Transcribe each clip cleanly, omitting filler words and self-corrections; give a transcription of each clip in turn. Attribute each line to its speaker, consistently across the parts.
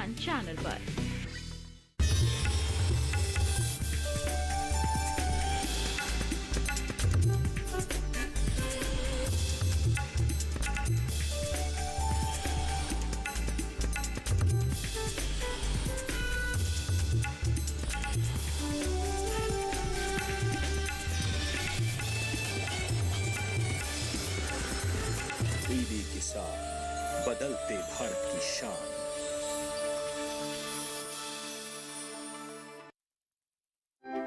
Speaker 1: अनुसंधान चैनल पर।
Speaker 2: टीवी किसान, बदलते भारत की शान।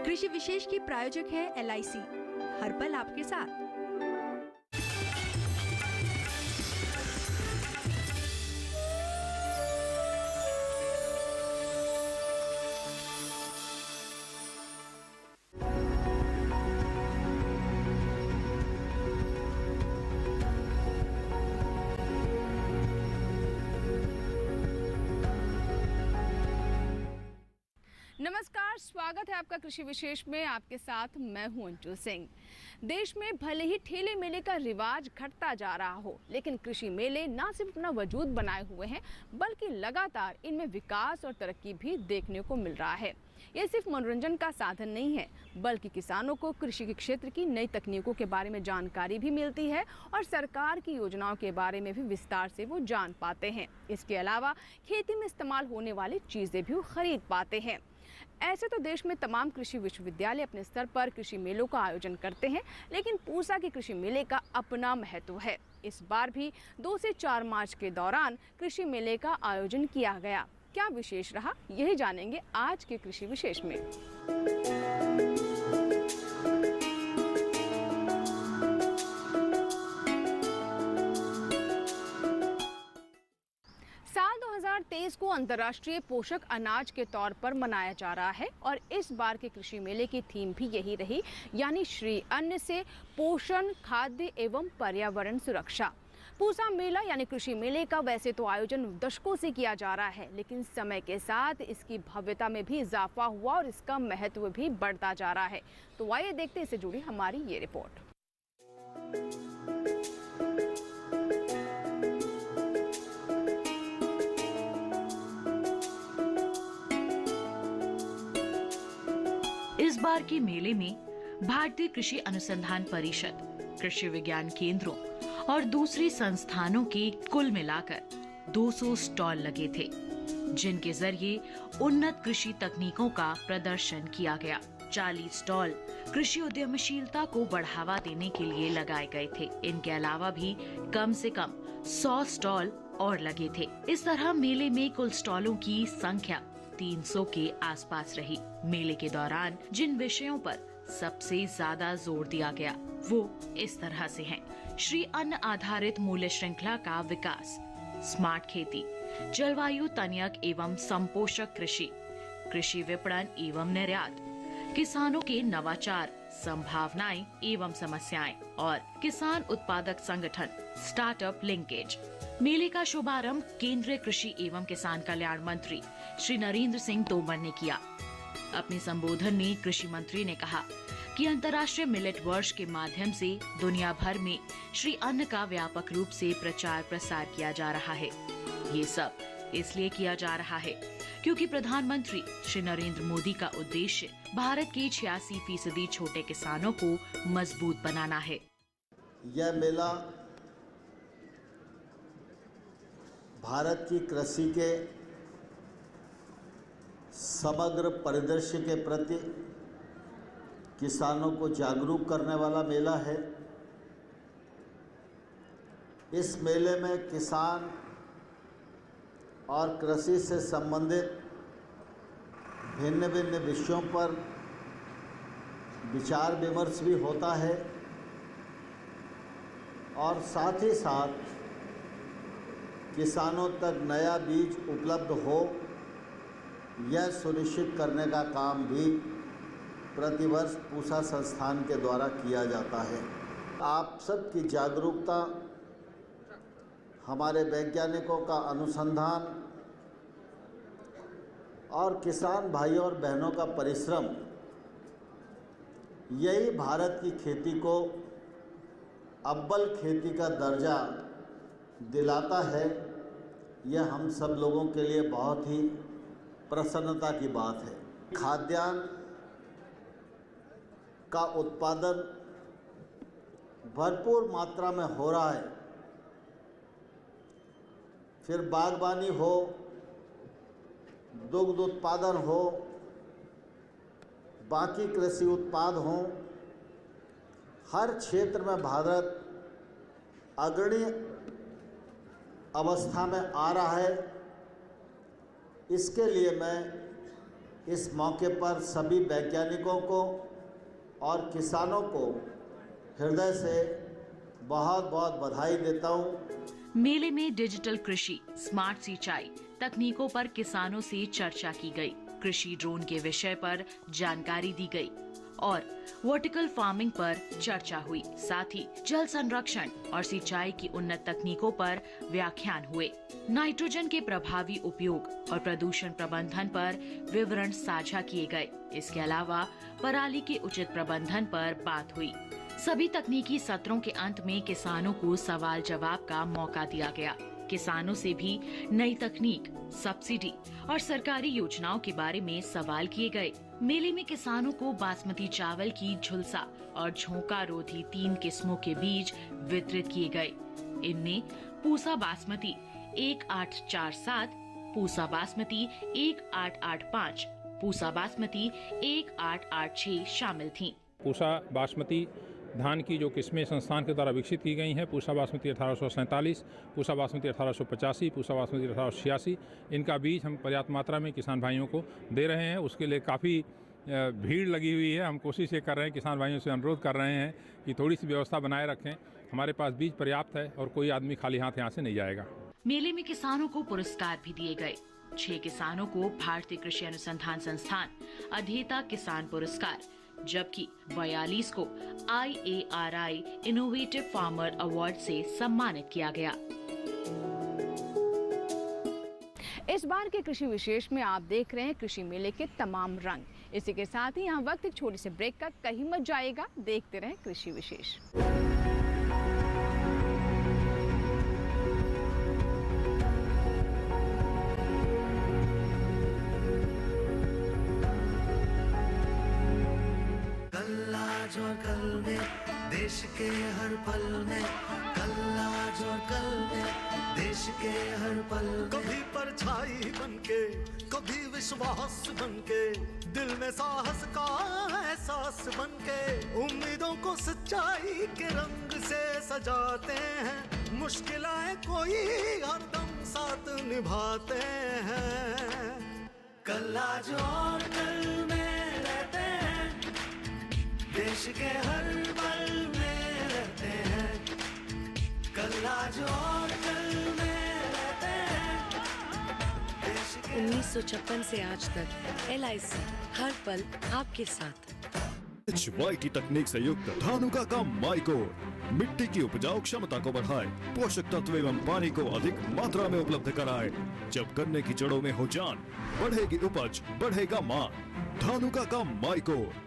Speaker 3: कृषि विशेष की प्रायोजक है LIC, हर पल आपके साथ।
Speaker 4: नमस्कार, स्वागत है आपका कृषि विशेष में। आपके साथ मैं हूं अंजू सिंह। देश में भले ही ठेले मेले का रिवाज घटता जा रहा हो, लेकिन कृषि मेले ना सिर्फ अपना वजूद बनाए हुए हैं, बल्कि लगातार इनमें विकास और तरक्की भी देखने को मिल रहा है। ये सिर्फ मनोरंजन का साधन नहीं है, बल्कि किसानों को कृषि के क्षेत्र की नई तकनीकों के बारे में जानकारी भी मिलती है और सरकार की योजनाओं के बारे में भी विस्तार से वो जान पाते हैं। इसके अलावा खेती में इस्तेमाल होने वाली चीज़ें भी वो खरीद पाते हैं। ऐसे तो देश में तमाम कृषि विश्वविद्यालय अपने स्तर पर कृषि मेलों का आयोजन करते हैं, लेकिन पूसा के कृषि मेले का अपना महत्व है। इस बार भी 2 से 4 मार्च के दौरान कृषि मेले का आयोजन किया गया। क्या विशेष रहा, यही जानेंगे आज के कृषि विशेष में। साल 2023 को अंतर्राष्ट्रीय पोषक अनाज के तौर पर मनाया जा रहा है और इस बार के कृषि मेले की थीम भी यही रही, यानी श्री अन्न से पोषण, खाद्य एवं पर्यावरण सुरक्षा। पूसा मेला यानी कृषि मेले का वैसे तो आयोजन दशकों से किया जा रहा है, लेकिन समय के साथ इसकी भव्यता में भी इजाफा हुआ और इसका महत्व भी बढ़ता जा रहा है। तो आइए देखते हैं इससे जुड़ी हमारी ये रिपोर्ट।
Speaker 1: इस बार के मेले में भारतीय कृषि अनुसंधान परिषद, कृषि विज्ञान केंद्रों और दूसरी संस्थानों के कुल मिलाकर 200 स्टॉल लगे थे, जिनके जरिए उन्नत कृषि तकनीकों का प्रदर्शन किया गया। 40 स्टॉल कृषि उद्यमशीलता को बढ़ावा देने के लिए लगाए गए थे। इनके अलावा भी कम से कम 100 स्टॉल और लगे थे। इस तरह मेले में कुल स्टॉलों की संख्या 300 के आसपास रही। मेले के दौरान जिन विषयों पर सबसे ज्यादा जोर दिया गया वो इस तरह से हैं: श्री अन्न आधारित मूल्य श्रृंखला का विकास, स्मार्ट खेती, जलवायु तनयक एवं संपोषक कृषि, कृषि विपणन एवं निर्यात, किसानों के नवाचार, संभावनाएं एवं समस्याएं और किसान उत्पादक संगठन, स्टार्टअप लिंकेज। मेले का शुभारंभ केंद्रीय कृषि एवं किसान कल्याण मंत्री श्री नरेंद्र सिंह तोमर ने किया। अपने संबोधन में कृषि मंत्री ने कहा कि अंतर्राष्ट्रीय मिलेट वर्ष के माध्यम से दुनिया भर में श्री अन्न का व्यापक रूप से प्रचार प्रसार किया जा रहा है। ये सब इसलिए किया जा रहा है क्योंकि प्रधानमंत्री श्री नरेंद्र मोदी का उद्देश्य भारत के 86% छोटे किसानों को मजबूत बनाना है।
Speaker 5: यह मेला भारत की कृषि के समग्र परिदृश्य के प्रति किसानों को जागरूक करने वाला मेला है। इस मेले में किसान और कृषि से संबंधित भिन्न भिन्न विषयों पर विचार विमर्श भी होता है और साथ ही साथ किसानों तक नया बीज उपलब्ध हो, यह सुनिश्चित करने का काम भी प्रतिवर्ष पूसा संस्थान के द्वारा किया जाता है। आप सबकी जागरूकता, हमारे वैज्ञानिकों का अनुसंधान और किसान भाइयों और बहनों का परिश्रम, यही भारत की खेती को अव्वल खेती का दर्जा दिलाता है यह हम सब लोगों के लिए बहुत ही प्रसन्नता की बात है। खाद्यान्न का उत्पादन भरपूर मात्रा में हो रहा है, फिर बागवानी हो, दुग्ध उत्पादन हो, बाकी कृषि उत्पाद हों, हर क्षेत्र में भारत अग्रणी अवस्था में आ रहा है। इसके लिए मैं इस मौके पर सभी वैज्ञानिकों को और किसानों को हृदय से बहुत बहुत बधाई देता हूँ।
Speaker 1: मेले में डिजिटल कृषि, स्मार्ट सिंचाई तकनीकों पर किसानों से चर्चा की गई, कृषि ड्रोन के विषय पर जानकारी दी गई और वर्टिकल फार्मिंग पर चर्चा हुई। साथ ही जल संरक्षण और सिंचाई की उन्नत तकनीकों पर व्याख्यान हुए। नाइट्रोजन के प्रभावी उपयोग और प्रदूषण प्रबंधन पर विवरण साझा किए गए। इसके अलावा पराली के उचित प्रबंधन पर बात हुई। सभी तकनीकी सत्रों के अंत में किसानों को सवाल जवाब का मौका दिया गया। किसानों से भी नई तकनीक, सब्सिडी और सरकारी योजनाओं के बारे में सवाल किए गए। मेले में किसानों को बासमती चावल की झुलसा और झोंका रोधी 3 किस्मों के बीज वितरित किए गए। इनमें पूसा बासमती 1847, पूसा बासमती 1885, पूसा बासमती 1886 शामिल थीं।
Speaker 6: पूसा बासमती धान की जो किस्में संस्थान के द्वारा विकसित की गई हैं, पूसा बासमती 1847, पूसा बासमती 1885, पूसा बासमती 1886, इनका बीज हम पर्याप्त मात्रा में किसान भाइयों को दे रहे हैं। उसके लिए काफ़ी भीड़ लगी हुई है। हम कोशिश ये कर रहे हैं, किसान भाइयों से अनुरोध कर रहे हैं कि थोड़ी सी व्यवस्था बनाए रखें। हमारे पास बीज पर्याप्त है और कोई आदमी खाली हाथ यहाँ से नहीं जाएगा। मेले में किसानों को पुरस्कार भी दिए गए। 6 किसानों को भारतीय कृषि अनुसंधान संस्थान अध्येता किसान पुरस्कार, जबकि 42 को IARI इनोवेटिव फार्मर अवार्ड से सम्मानित किया गया।
Speaker 4: इस बार के कृषि विशेष में आप देख रहे हैं कृषि मेले के तमाम रंग। इसी के साथ ही यहाँ वक्त एक छोटी सी ब्रेक का, कहीं मत जाएगा, देखते रहें कृषि विशेष।
Speaker 7: और कल में देश के हर पल में, कल आज और कल में देश के हर पल, कभी परछाई बनके, कभी विश्वास बनके, दिल में साहस का एहसास बनके, उम्मीदों को सच्चाई के रंग से सजाते हैं, मुश्किलें कोई हरदम साथ निभाते हैं। कल आज और कल में रहते हैं, देश के हर पल में रहते हैं, कल आज और कल में रहते हैं, देश के
Speaker 8: 1956 से आज तक LIC हर पल आपके साथ।
Speaker 9: HYT तकनीक से युक्त धानुका का माइकोर मिट्टी की उपजाऊ क्षमता को बढ़ाए, पोषक तत्व एवं पानी को अधिक मात्रा में उपलब्ध कराए। जब गन्ने की जड़ों में हो जान, बढ़ेगी उपज, बढ़ेगा मान। धानुका का माइकोर।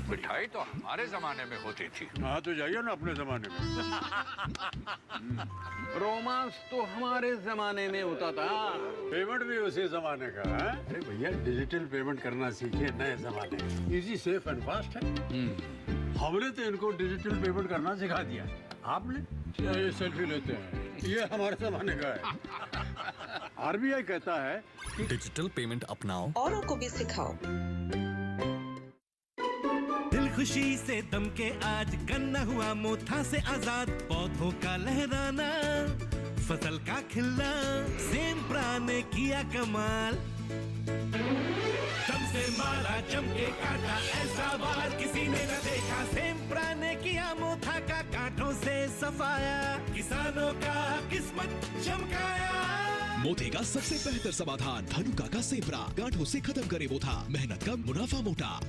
Speaker 10: मिठाई तो हमारे जमाने में होती थी।
Speaker 11: हाँ तो जाइए ना अपने जमाने में।
Speaker 12: रोमांस तो हमारे जमाने में होता था।
Speaker 11: पेमेंट भी उसी जमाने का है। अरे भैया डिजिटल पेमेंट करना सीखे नए जमाने में। इजी, सेफ एंड फास्ट है। हमने तो इनको डिजिटल पेमेंट करना सिखा दिया। आपने ये सेल्फी लेते हैं, ये हमारे जमाने का है। RBI कहता है कि
Speaker 13: डिजिटल पेमेंट अपनाओ,
Speaker 8: औरों को भी सिखाओ।
Speaker 7: खुशी से दम के आज गन्ना हुआ मोथा से आजाद, पौधों का लहराना, फसल का खिलना, सेम्प्रा ने किया कमाल। दम से मारा चमके काटा, ऐसा बार किसी ने न देखा, सेम्प्रा ने किया मोथा का कांटों से सफाया, किसानों का किस्मत चमकाया।
Speaker 13: मोथे का सबसे बेहतर समाधान धनुका का सेम्प्रा, गांठों से खत्म करे मोथा, मेहनत कम मुनाफा मोटा।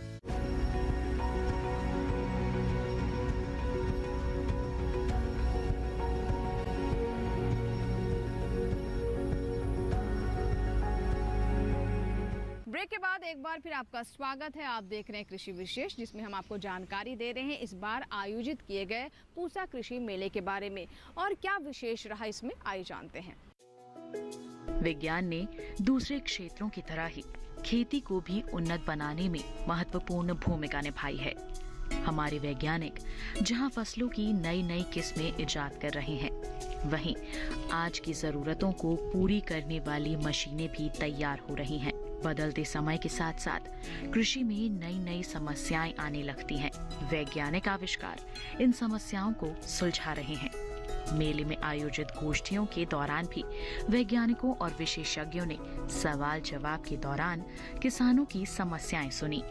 Speaker 4: ब्रेक के बाद एक बार फिर आपका स्वागत है। आप देख रहे हैं कृषि विशेष, जिसमें हम आपको जानकारी दे रहे हैं इस बार आयोजित किए गए पूसा कृषि मेले के बारे में और क्या विशेष रहा इसमें, आइए जानते हैं।
Speaker 1: विज्ञान ने दूसरे क्षेत्रों की तरह ही खेती को भी उन्नत बनाने में महत्वपूर्ण भूमिका निभाई है। हमारे वैज्ञानिक जहां फसलों की नई नई किस्में इजाद कर रहे हैं, वहीं आज की जरूरतों को पूरी करने वाली मशीनें भी तैयार हो रही हैं। बदलते समय के साथ साथ कृषि में नई नई समस्याएं आने लगती हैं। वैज्ञानिक आविष्कार इन समस्याओं को सुलझा रहे हैं। मेले में आयोजित गोष्ठियों के दौरान भी वैज्ञानिकों और विशेषज्ञों ने सवाल जवाब के दौरान किसानों की समस्याएं सुनी।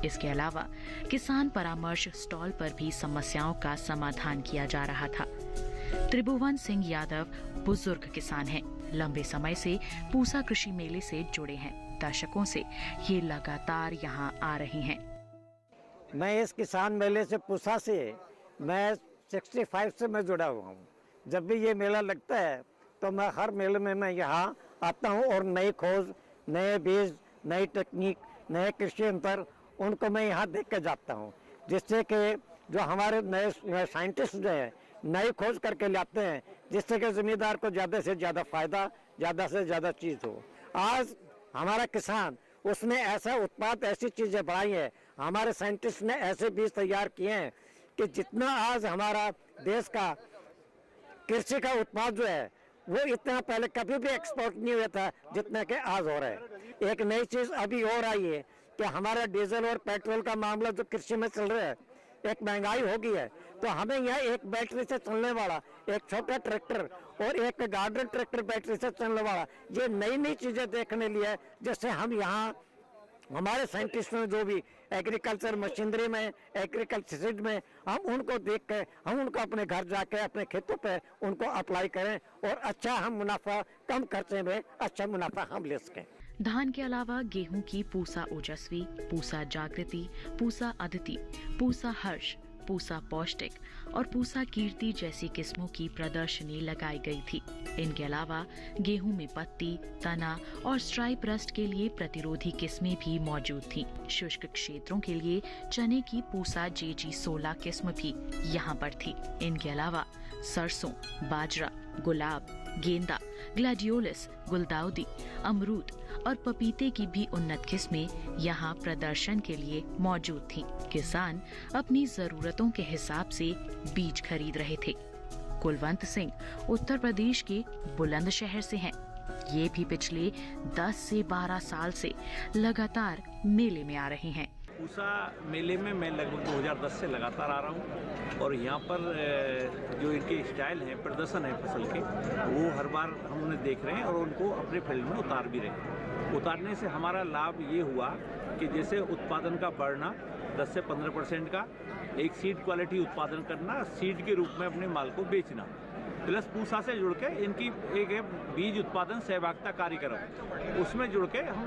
Speaker 1: इसके अलावा किसान परामर्श स्टॉल पर भी समस्याओं का समाधान किया जा रहा था। त्रिभुवन सिंह यादव बुजुर्ग किसान हैं, लंबे समय से पूसा कृषि मेले से जुड़े हैं। दशकों से ये लगातार यहाँ आ रहे हैं।
Speaker 14: मैं इस किसान मेले से पूसा से मैं 65 से मैं जुड़ा हुआ हूँ। जब भी ये मेला लगता है तो मैं हर मेले में मैं यहाँ आता हूँ और नई खोज, नए बीज, नई टेक्निक, नए कृषि यंत्र उनको मैं यहाँ देख के जाता हूँ, जिससे कि जो हमारे नए साइंटिस्ट जो हैं नई खोज करके लाते हैं, जिससे कि ज़मींदार को ज़्यादा से ज़्यादा फायदा, ज़्यादा से ज़्यादा चीज़ हो। आज हमारा किसान उसने ऐसा उत्पाद, ऐसी चीज़ें बढ़ाई हैं, हमारे साइंटिस्ट ने ऐसे बीज तैयार किए हैं कि जितना आज हमारा देश का कृषि का उत्पाद जो है वो इतना पहले कभी भी एक्सपोर्ट नहीं हुआ था जितना कि आज हो रहा है। एक नई चीज़ अभी और आई है कि हमारा डीजल और पेट्रोल का मामला जो कृषि में चल रहा है, एक महंगाई हो गई है, तो हमें यहाँ एक बैटरी से चलने वाला एक छोटा ट्रैक्टर और एक गार्डन ट्रैक्टर बैटरी से चलने वाला, ये नई नई चीज़ें देखने लिए, जैसे हम यहाँ हमारे साइंटिस्टों ने जो भी एग्रीकल्चर मशीनरी में, एग्रीकल्चर सीड में, हम उनको देख के हम उनको अपने घर जाके अपने खेतों पे उनको अप्लाई करें और अच्छा हम मुनाफा, कम खर्चे में अच्छा मुनाफा हम ले सकें।
Speaker 1: धान के अलावा गेहूं की पूसा ओजस्वी, पूसा जागृति, पूसा अदिति, पूसा हर्ष, पूसा पौष्टिक और पूसा कीर्ति जैसी किस्मों की प्रदर्शनी लगाई गई थी। इनके अलावा गेहूं में पत्ती, तना और स्ट्राइप रस्ट के लिए प्रतिरोधी किस्में भी मौजूद थीं। शुष्क क्षेत्रों के लिए चने की पूसा JG 16 किस्म भी यहाँ पर थी। इनके अलावा सरसों, बाजरा, गुलाब, गेंदा, ग्लैडियोलस, गुलदाउदी, अमरूद और पपीते की भी उन्नत किस्में यहाँ प्रदर्शन के लिए मौजूद थीं। किसान अपनी जरूरतों के हिसाब से बीज खरीद रहे थे। कुलवंत सिंह उत्तर प्रदेश के बुलंदशहर से हैं। ये भी पिछले 10 से 12 साल से लगातार मेले में आ रहे हैं।
Speaker 12: पूसा मेले में मैं लगभग 2010 से लगातार आ रहा हूँ और यहाँ पर जो इनके स्टाइल हैं, प्रदर्शन है फसल के, वो हर बार हम उन्हें देख रहे हैं और उनको अपने फील्ड में उतार भी रहे हैं। उतारने से हमारा लाभ ये हुआ कि जैसे उत्पादन का बढ़ना 10 से 15% का, एक सीड क्वालिटी उत्पादन करना, सीड के रूप में अपने माल को बेचना, प्लस पूसा से जुड़ के इनकी एक है बीज उत्पादन सहभागिता कार्यक्रम, उसमें जुड़ के हम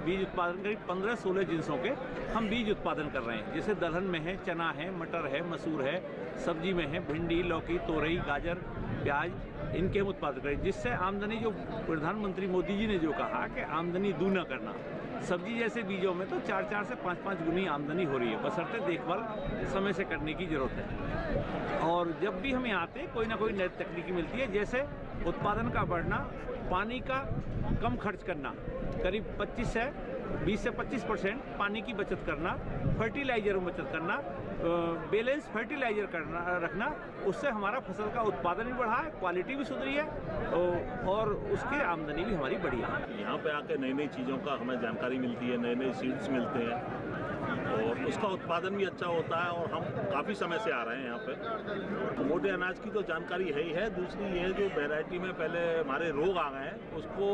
Speaker 12: बीज उत्पादन करीब 15-16 जिनसों के हम बीज उत्पादन कर रहे हैं। जैसे दलहन में है, चना है, मटर है, मसूर है, सब्जी में है भिंडी, लौकी, तोरई, गाजर, प्याज, इनके हम उत्पादन करें, जिससे आमदनी, जो प्रधानमंत्री मोदी जी ने जो कहा कि आमदनी दूना करना, सब्जी जैसे बीजों में तो 4-4 से 5-5 गुनी आमदनी हो रही है, बशर्ते देखभाल समय से करने की जरूरत है। और जब भी हम यहाँ आते कोई ना कोई नई तकनीकी मिलती है, जैसे उत्पादन का बढ़ना, पानी का कम खर्च करना, करीब 20 से 25% पानी की बचत करना, फर्टिलाइजर में बचत करना, बैलेंस फर्टिलाइजर करना रखना, उससे हमारा फसल का उत्पादन भी बढ़ा है, क्वालिटी भी सुधरी है और उसकी आमदनी भी हमारी बढ़ी है।
Speaker 15: यहाँ पे आके नई नई चीज़ों का हमें जानकारी मिलती है, नए नए सीड्स मिलते हैं और उसका उत्पादन भी अच्छा होता है और हम काफ़ी समय से आ रहे हैं यहाँ पे। मोटे अनाज की तो जानकारी है ही है, दूसरी ये जो वैरायटी में पहले हमारे रोग आ गए हैं, उसको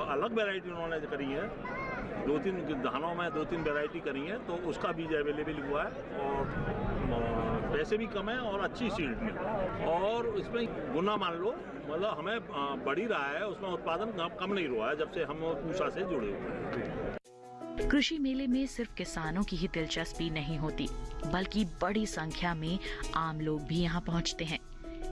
Speaker 15: अलग वैरायटी उन्होंने करी है, 2-3 धानों में 2-3 वैरायटी करी है, तो उसका बीज अवेलेबल हुआ है और पैसे भी कम है और अच्छी सीड में, और इसमें गुना मान लो, मतलब हमें बढ़ ही रहा है, उसमें उत्पादन कम नहीं हुआ है जब से हम पूसा से जुड़े हुए हैं।
Speaker 1: कृषि मेले में सिर्फ किसानों की ही दिलचस्पी नहीं होती, बल्कि बड़ी संख्या में आम लोग भी यहाँ पहुँचते हैं।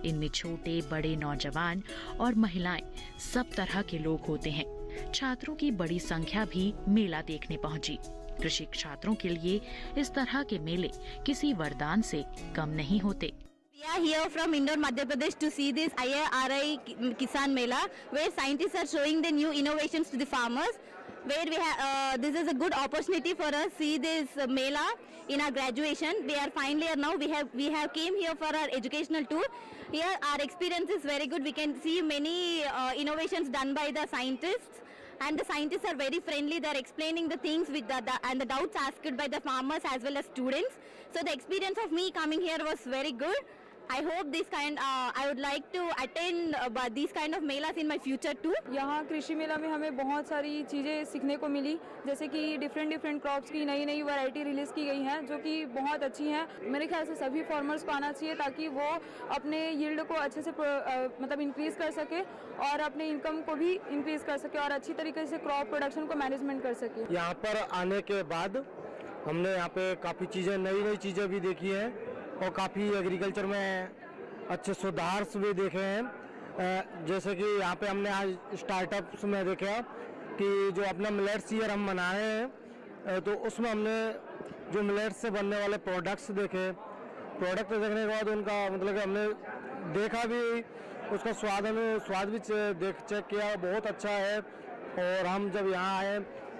Speaker 1: इनमें छोटे बड़े, नौजवान और महिलाएं, सब तरह के लोग होते हैं। छात्रों की बड़ी संख्या भी मेला देखने पहुंची। कृषि छात्रों के लिए इस तरह के मेले किसी वरदान से कम नहीं होते।
Speaker 16: We are here from Indore, Madhya Pradesh to see this IRI Kisan Mela, where scientists are showing the new innovations to the farmers. Where we have this is a good opportunity for us see this Mela in our graduation. We are finally now we have came here for our educational tour. Here our experience is very good. We can see many innovations done by the scientists. And the scientists are very friendly. They are explaining the things with and the doubts asked by the farmers as well as students. So the experience of me coming here was very good. I hope I would like to attend these kind of melas in my future too.
Speaker 17: यहाँ कृषि मेला में हमें बहुत सारी चीज़ें सीखने को मिली, जैसे कि डिफरेंट क्रॉप्स की नई वैरायटी रिलीज़ की गई हैं जो कि बहुत अच्छी हैं। मेरे ख्याल से सभी फार्मर्स को आना चाहिए ताकि वो अपने यील्ड को अच्छे से मतलब इंक्रीज़ कर सके और अपने इनकम को भी इंक्रीज़ कर सके और अच्छी तरीके से क्रॉप प्रोडक्शन को मैनेजमेंट कर सके।
Speaker 14: यहाँ पर आने के बाद हमने यहाँ पे काफ़ी चीज़ें नई चीज़ें भी देखी हैं और काफ़ी एग्रीकल्चर में अच्छे सुधार भी देखे हैं। जैसे कि यहाँ पे हमने आज स्टार्टअप्स में देखा कि जो अपना मिलेट्स ईयर हम मना रहे हैं तो उसमें हमने जो मिलेट्स से बनने वाले प्रोडक्ट्स देखे। प्रोडक्ट देखने के बाद उनका मतलब कि हमने देखा भी उसका स्वाद भी चेक किया, बहुत अच्छा है। और हम जब यहाँ आए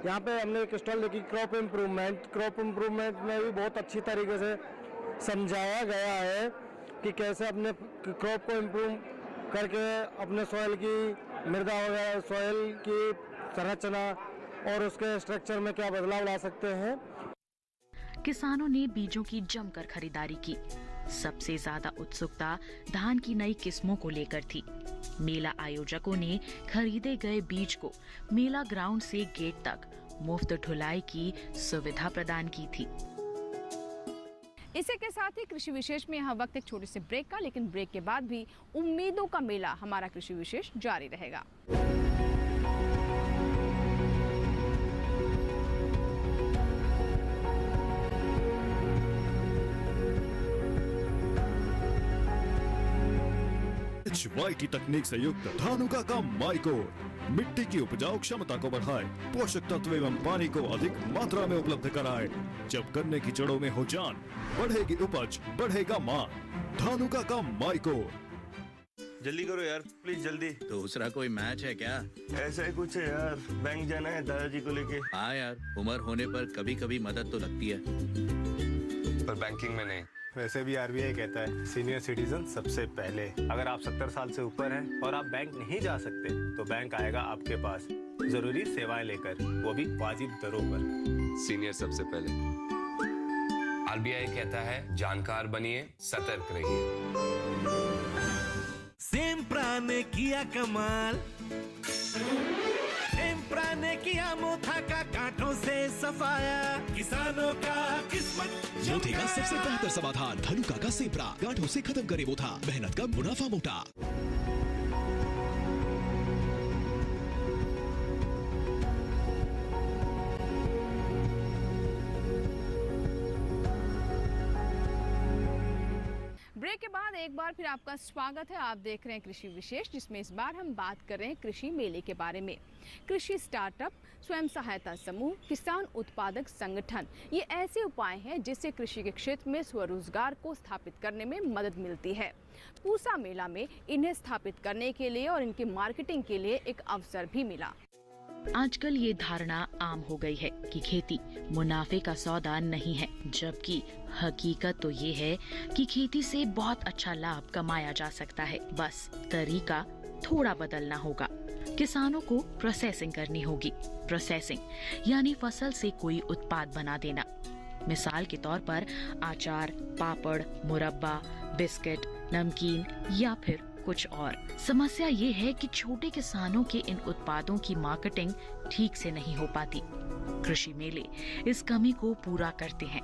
Speaker 14: यहाँ पे हमने एक स्टॉल देखी क्रॉप इम्प्रूवमेंट में भी बहुत अच्छी तरीके से समझाया गया है कि कैसे अपने क्रॉप को इम्प्रूव करके अपने सॉइल की मृदा वगैरह सॉइल की संरचना और उसके स्ट्रक्चर में क्या बदलाव ला सकते हैं।
Speaker 1: किसानों ने बीजों की जमकर खरीदारी की। सबसे ज्यादा उत्सुकता धान की नई किस्मों को लेकर थी। मेला आयोजकों ने खरीदे गए बीज को मेला ग्राउंड से गेट तक मुफ्त ढुलाई की सुविधा प्रदान की थी।
Speaker 4: इसी के साथ ही कृषि विशेष में यहाँ वक्त एक छोटे से ब्रेक का, लेकिन ब्रेक के बाद भी उम्मीदों का मेला हमारा कृषि विशेष जारी रहेगा।
Speaker 9: HYT तकनीक से युक्त धानुका का माइकोर मिट्टी की उपजाऊ क्षमता को बढ़ाए, पोषक तत्व एवं पानी को अधिक मात्रा में उपलब्ध कराए। जब गन्ने की जड़ों में हो जान, बढ़ेगी उपज, बढ़ेगा मान। धानुका का माइकोर।
Speaker 18: जल्दी करो यार, प्लीज जल्दी।
Speaker 19: दूसरा कोई मैच है क्या?
Speaker 18: ऐसा ही कुछ है यार, बैंक जाना है दादाजी को लेके।
Speaker 19: हाँ यार, उम्र होने पर कभी कभी मदद तो लगती है,
Speaker 18: पर बैंकिंग में नहीं।
Speaker 20: वैसे भी RBI कहता है सीनियर सिटीजन सबसे पहले। अगर आप 70 साल से ऊपर हैं और आप बैंक नहीं जा सकते तो बैंक आएगा आपके पास जरूरी सेवाएं लेकर, वो भी वाजिब दरों पर।
Speaker 18: सीनियर सबसे पहले। RBI कहता है जानकार बनिए, सतर्क रहिए।
Speaker 7: सेम्प्रा ने किया कमाल, सेम्प्रा ने किया मोथा का कांटों से सफाया, किसानों का किस्मत
Speaker 13: मोती का सबसे बेहतर समाधान धनुका का सेम्प्रा। गांठों से खत्म करे मोथा, मेहनत कम मुनाफा मोटा।
Speaker 4: ब्रेक के बाद एक बार फिर आपका स्वागत है। आप देख रहे हैं कृषि विशेष, जिसमें इस बार हम बात कर रहे हैं कृषि मेले के बारे में। कृषि स्टार्टअप, स्वयं सहायता समूह, किसान उत्पादक संगठन, ये ऐसे उपाय हैं जिससे कृषि के क्षेत्र में स्वरोजगार को स्थापित करने में मदद मिलती है। पूसा मेला में इन्हें स्थापित करने के लिए और इनकी मार्केटिंग के लिए एक अवसर भी मिला।
Speaker 1: आजकल ये धारणा आम हो गई है कि खेती मुनाफे का सौदा नहीं है, जबकि हकीकत तो ये है कि खेती से बहुत अच्छा लाभ कमाया जा सकता है। बस तरीका थोड़ा बदलना होगा। किसानों को प्रोसेसिंग करनी होगी। प्रोसेसिंग यानी फसल से कोई उत्पाद बना देना। मिसाल के तौर पर अचार, पापड़, मुरब्बा, बिस्किट, नमकीन या फिर कुछ और। समस्या ये है कि छोटे किसानों के इन उत्पादों की मार्केटिंग ठीक से नहीं हो पाती। कृषि मेले इस कमी को पूरा करते हैं।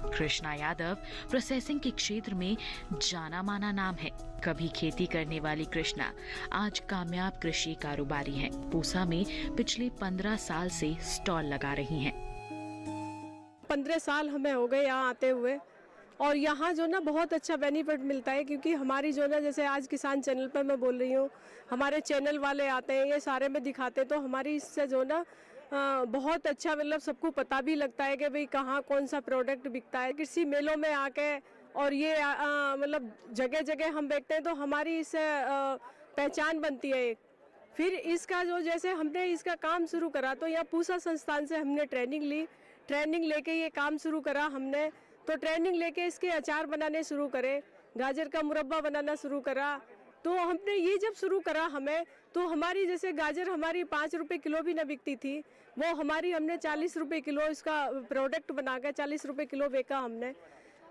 Speaker 1: कृष्णा यादव प्रोसेसिंग के क्षेत्र में जाना माना नाम है। कभी खेती करने वाली कृष्णा आज कामयाब कृषि कारोबारी हैं। पूसा में पिछले 15 साल से स्टॉल लगा रही हैं।
Speaker 21: 15 साल हमें हो गए यहाँ आते हुए, और यहाँ जो ना बहुत अच्छा बेनिफिट मिलता है, क्योंकि हमारी जो ना जैसे आज किसान चैनल पर मैं बोल रही हूँ, हमारे चैनल वाले आते हैं, ये सारे में दिखाते हैं, तो हमारी इससे जो ना बहुत अच्छा मतलब सबको पता भी लगता है कि भाई कहाँ कौन सा प्रोडक्ट बिकता है। कृषि मेलों में आके और ये मतलब जगह जगह हम देखते हैं, तो हमारी इससे पहचान बनती है। फिर इसका जो जैसे हमने इसका काम शुरू करा, तो यहाँ पूसा संस्थान से हमने ट्रेनिंग ली, ट्रेनिंग लेके ये काम शुरू करा हमने। तो ट्रेनिंग लेके इसके अचार बनाने शुरू करे, गाजर का मुरब्बा बनाना शुरू करा। तो हमने ये जब शुरू करा हमें, तो हमारी जैसे गाजर हमारी 5 रुपए किलो भी ना बिकती थी, वो हमारी हमने 40 रुपए किलो इसका प्रोडक्ट बनाकर 40 रुपए किलो बेचा हमने।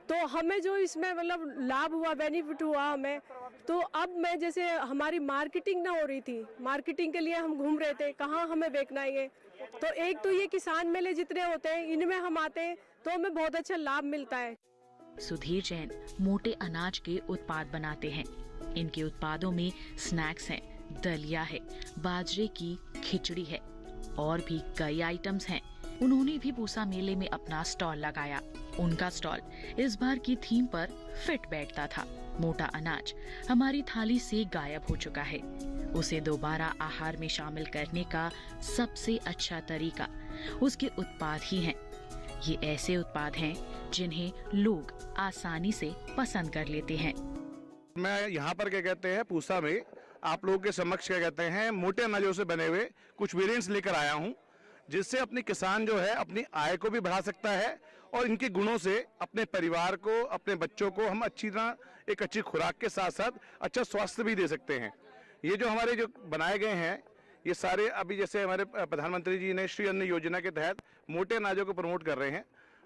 Speaker 21: तो हमें जो इसमें मतलब लाभ हुआ, बेनिफिट हुआ हमें। तो अब मैं जैसे हमारी मार्केटिंग ना हो रही थी, मार्केटिंग के लिए हम घूम रहे थे कहाँ हमें बेचना है ये। तो एक तो ये किसान मेले जितने होते हैं इनमें हम आते हैं, तो हमें बहुत अच्छा लाभ मिलता है।
Speaker 1: सुधीर जैन मोटे अनाज के उत्पाद बनाते हैं। इनके उत्पादों में स्नैक्स हैं, दलिया है, बाजरे की खिचड़ी है और भी कई आइटम्स हैं। उन्होंने भी पूसा मेले में अपना स्टॉल लगाया। उनका स्टॉल इस बार की थीम पर फिट बैठता था। मोटा अनाज हमारी थाली से गायब हो चुका है, उसे दोबारा आहार में शामिल करने का सबसे अच्छा तरीका उसके उत्पाद ही हैं। ये ऐसे उत्पाद हैं जिन्हें लोग आसानी से पसंद कर लेते हैं।
Speaker 22: मैं यहाँ पर क्या कहते हैं पूसा में आप लोगों के समक्ष क्या कहते हैं मोटे अनाजों से बने हुए कुछ वेरिएंट्स लेकर आया हूँ, जिससे अपनी किसान जो है अपनी आय को भी बढ़ा सकता है और इनके गुणों से अपने परिवार को, अपने बच्चों को हम अच्छी तरह एक अच्छी खुराक के साथ साथ अच्छा स्वास्थ्य भी दे सकते हैं। ये जो हमारे जो बनाए गए हैं ये सारे अभी जैसे हमारे प्रधानमंत्री जी ने श्री अन्न योजना के तहत मोटे अनाजों को प्रमोट कर रहे हैं।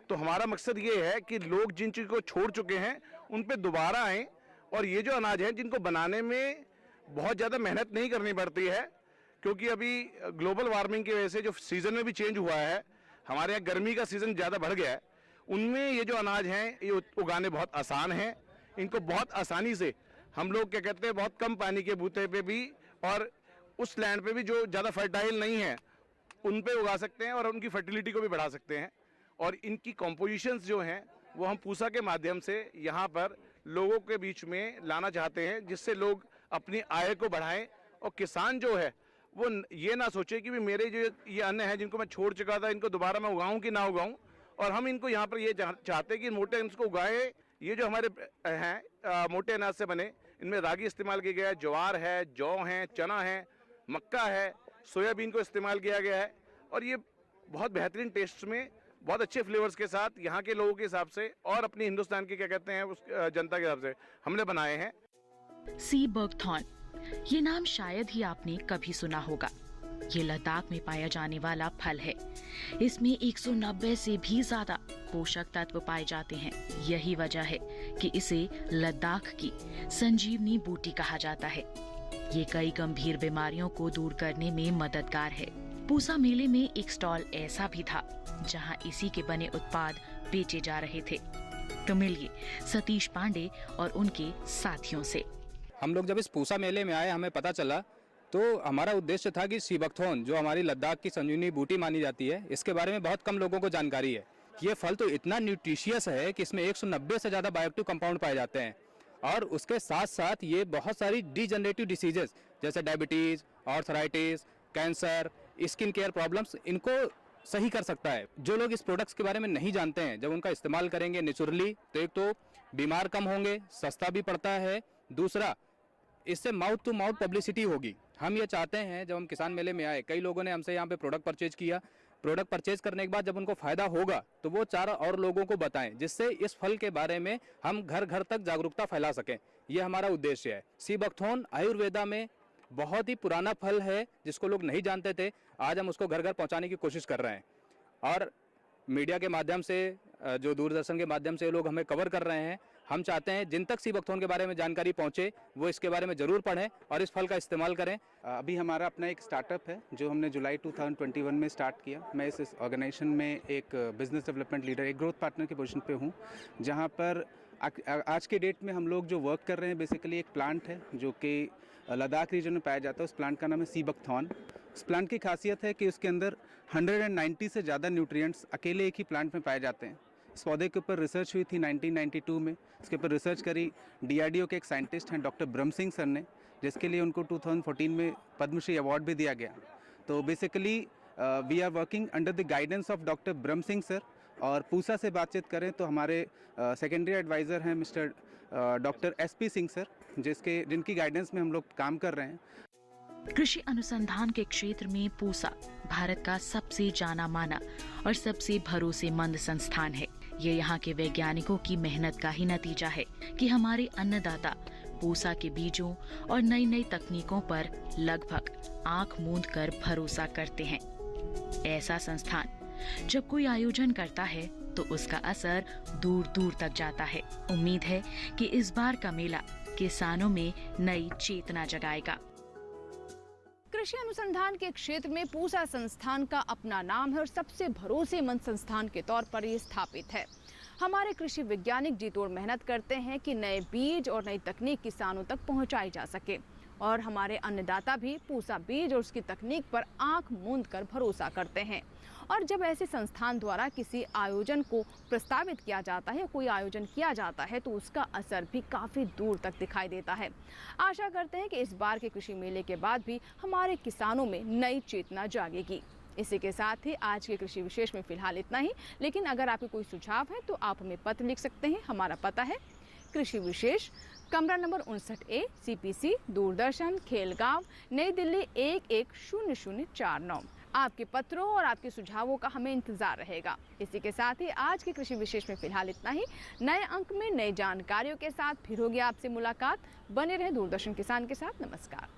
Speaker 22: तो हमारा मकसद ये है कि लोग जिन चीज़ को छोड़ चुके हैं उन पे दोबारा आएँ और ये जो अनाज हैं जिनको बनाने में बहुत ज़्यादा मेहनत नहीं करनी पड़ती है, क्योंकि अभी ग्लोबल वार्मिंग की वजह से जो सीज़न में भी चेंज हुआ है, हमारे यहाँ गर्मी का सीज़न ज़्यादा बढ़ गया है, उनमें ये जो अनाज हैं ये उगाने बहुत आसान हैं। इनको बहुत आसानी से हम लोग क्या कहते हैं बहुत कम पानी के बूते पे भी और उस लैंड पे भी जो ज़्यादा फर्टाइल नहीं है उन पे उगा सकते हैं और उनकी फर्टिलिटी को भी बढ़ा सकते हैं। और इनकी कॉम्पोजिशंस जो हैं वो हम पूसा के माध्यम से यहाँ पर लोगों के बीच में लाना चाहते हैं, जिससे लोग अपनी आय को बढ़ाएं और किसान जो है वो ये ना सोचे कि भी मेरे जो ये अन्न है जिनको मैं छोड़ चुका था इनको दोबारा मैं उगाऊं कि ना उगाऊं। और हम इनको यहाँ पर ये चाहते हैं कि मोटे अनाज को उगाए। ये जो हमारे हैं मोटे अनाज से बने, इनमें रागी इस्तेमाल किया गया है, ज्वार है, जौ है, चना है, मक्का है, सोयाबीन को इस्तेमाल किया गया है और ये बहुत बेहतरीन टेस्ट में बहुत अच्छे फ्लेवर्स के साथ यहाँ के लोगों के हिसाब से और अपनी हिंदुस्तान की क्या कहते हैं उस जनता के हिसाब से हमने बनाए हैं।
Speaker 1: सी बकथॉर्न, ये नाम शायद ही आपने कभी सुना होगा। ये लद्दाख में पाया जाने वाला फल है। इसमें 190 से भी ज्यादा पोषक तत्व पाए जाते हैं। यही वजह है कि इसे लद्दाख की संजीवनी बूटी कहा जाता है। ये कई गंभीर बीमारियों को दूर करने में मददगार है। पूसा मेले में एक स्टॉल ऐसा भी था जहां इसी के बने उत्पाद बेचे जा रहे थे। तो मिलिए सतीश पांडे और उनके साथियों से।
Speaker 23: हम लोग जब इस पूसा मेले में आए हमें पता चला तो हमारा उद्देश्य था कि सी बकथॉर्न जो हमारी लद्दाख की संजीवनी बूटी मानी जाती है, इसके बारे में बहुत कम लोगों को जानकारी है। ये फल तो इतना न्यूट्रिशियस है कि इसमें 190 से ज़्यादा बायोएक्टिव कंपाउंड पाए जाते हैं और उसके साथ साथ ये बहुत सारी डीजनरेटिव डिसीजेस जैसे diabetes, arthritis, cancer, skin care problems इनको सही कर सकता है। जो लोग इस प्रोडक्ट्स के बारे में नहीं जानते हैं जब उनका इस्तेमाल करेंगे नेचुरली तो एक तो बीमार कम होंगे, सस्ता भी पड़ता है, दूसरा इससे माउथ टू माउथ पब्लिसिटी होगी। हम ये चाहते हैं जब हम किसान मेले में आए कई लोगों ने हमसे यहाँ पे प्रोडक्ट परचेज किया, प्रोडक्ट परचेज करने के बाद जब उनको फायदा होगा तो वो 4 और लोगों को बताएं, जिससे इस फल के बारे में हम घर घर तक जागरूकता फैला सकें। ये हमारा उद्देश्य है। सी बकथॉर्न आयुर्वेदा में बहुत ही पुराना फल है जिसको लोग नहीं जानते थे, आज हम उसको घर घर पहुँचाने की कोशिश कर रहे हैं और मीडिया के माध्यम से, जो दूरदर्शन के माध्यम से लोग हमें कवर कर रहे हैं। हम चाहते हैं जिन तक सी बकथॉर्न के बारे में जानकारी पहुंचे वो इसके बारे में ज़रूर पढ़ें और इस फल का इस्तेमाल करें।
Speaker 24: अभी हमारा अपना एक स्टार्टअप है जो हमने जुलाई 2021 में स्टार्ट किया। मैं इस ऑर्गेनाइजेशन में एक बिजनेस डेवलपमेंट लीडर, एक ग्रोथ पार्टनर की पोजीशन पे हूँ, जहाँ पर आज के डेट में हम लोग जो वर्क कर रहे हैं बेसिकली एक प्लांट है जो कि लद्दाख रीजन में पाया जाता है। उस प्लांट का नाम है सी बकथॉर्न। उस प्लांट की खासियत है कि उसके अंदर 190 से ज़्यादा न्यूट्रिएंट्स अकेले एक ही प्लांट में पाए जाते हैं। इस पौधे के ऊपर रिसर्च हुई थी 1992 में। इसके ऊपर रिसर्च करी DRDO के एक साइंटिस्ट हैं डॉक्टर ब्रह्म सिंह सर ने, जिसके लिए उनको 2014 में पद्मश्री अवार्ड भी दिया गया। तो basically we are working under the guidance of doctor Brahm Singh sir. और पूसा से बातचीत करें तो हमारे सेकेंडरी एडवाइज़र हैं mister doctor SP Singh sir, जिनकी गाइडेंस में हम लोग काम कर रहे हैं।
Speaker 1: कृषि अनुसंधान के क्षेत्र में पूसा भारत का सबसे जाना माना और सबसे भरोसेमंद संस्थान है। ये यहाँ के वैज्ञानिकों की मेहनत का ही नतीजा है कि हमारे अन्नदाता पूसा के बीजों और नई नई तकनीकों पर लगभग आंख मूंद कर भरोसा करते हैं। ऐसा संस्थान जब कोई आयोजन करता है तो उसका असर दूर दूर तक जाता है। उम्मीद है कि इस बार का मेला किसानों में नई चेतना जगाएगा।
Speaker 4: कृषि अनुसंधान के क्षेत्र में पूसा संस्थान का अपना नाम है और सबसे भरोसेमंद संस्थान के तौर पर ये स्थापित है। हमारे कृषि वैज्ञानिक जी तोड़ मेहनत करते हैं कि नए बीज और नई तकनीक किसानों तक पहुंचाई जा सके, और हमारे अन्नदाता भी पूसा बीज और उसकी तकनीक पर आंख मूंद कर भरोसा करते हैं। और जब ऐसे संस्थान द्वारा किसी आयोजन को प्रस्तावित किया जाता है, कोई आयोजन किया जाता है, तो उसका असर भी काफ़ी दूर तक दिखाई देता है। आशा करते हैं कि इस बार के कृषि मेले के बाद भी हमारे किसानों में नई चेतना जागेगी। इसी के साथ ही आज के कृषि विशेष में फिलहाल इतना ही, लेकिन अगर आपके कोई सुझाव है तो आप हमें पत्र लिख सकते हैं। हमारा पता है कृषि विशेष, कमरा number 59A, CPC, Doordarshan, Khelgaon, नई दिल्ली 110049। आपके पत्रों और आपके सुझावों का हमें इंतजार रहेगा। इसी के साथ ही आज के कृषि विशेष में फिलहाल इतना ही। नए अंक में नई जानकारियों के साथ फिर होगी आपसे मुलाकात। बने रहे दूरदर्शन किसान के साथ। नमस्कार।